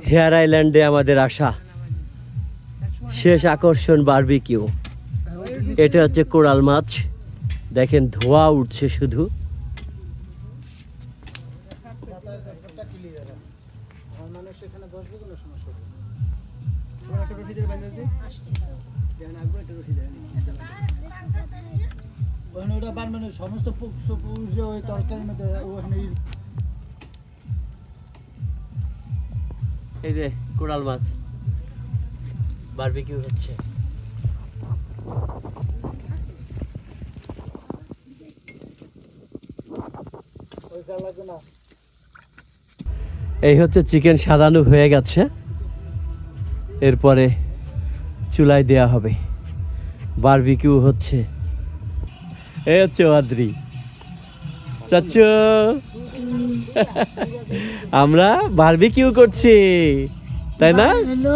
Hair আইল্যান্ডে আমাদের আসা শেষ আকর্ষণ বারবিকিউ। এটা হচ্ছে কোরাল মাছ, দেখেন ধোঁয়া উঠছে শুধু। সমস্ত এই যে কোরাল মাছ বারবিকিউ হচ্ছে। এই হচ্ছে চিকেন সাজানো হয়ে গেছে, এরপরে চুলায় দেয়া হবে, বারবিকিউ হচ্ছে। এই হচ্ছে আদ্রি চাচ্চু, আমরা বারবিকিউ করছি তাই না? হলো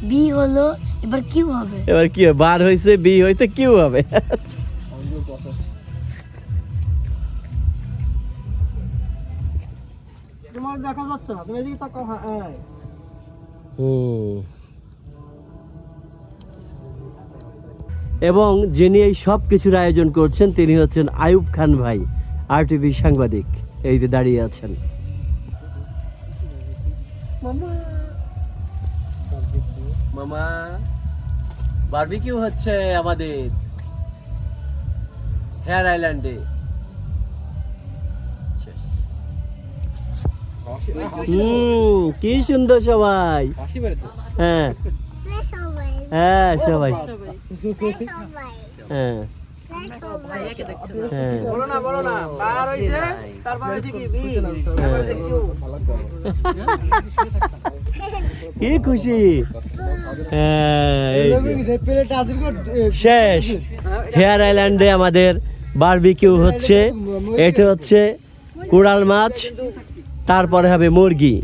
বি হলো, এবার কিউ হবে। এবার কি হবে? বার হয়েছে, বি হয়েছে, কিউ হবে। তোমার দেখা যাচ্ছে না, তুমি এদিকে তাকাও। হ্যাঁ এবং যিনি এই সব কিছুর আয়োজন করছেন তিনি হচ্ছেন আয়ুব খান ভাই, RTV সাংবাদিক। এই যে দাঁড়িয়ে আছেন। মামা বারবিকিউ হচ্ছে আমাদের হেয়ার আইল্যান্ডে। কি সুন্দর সবাই। হ্যাঁ হ্যাঁ সবাই, হ্যাঁ হ্যাঁ বলো না বার হইছে, তারপর হচ্ছে কি বি, তারপর হচ্ছে কিউ। কি খুশি। হ্যাঁ এই যে শেষ হেয়ার আইল্যান্ডে আমাদের বারবিকিউ হচ্ছে। এটা হচ্ছে কোরাল মাছ, তারপরে হবে মুরগি,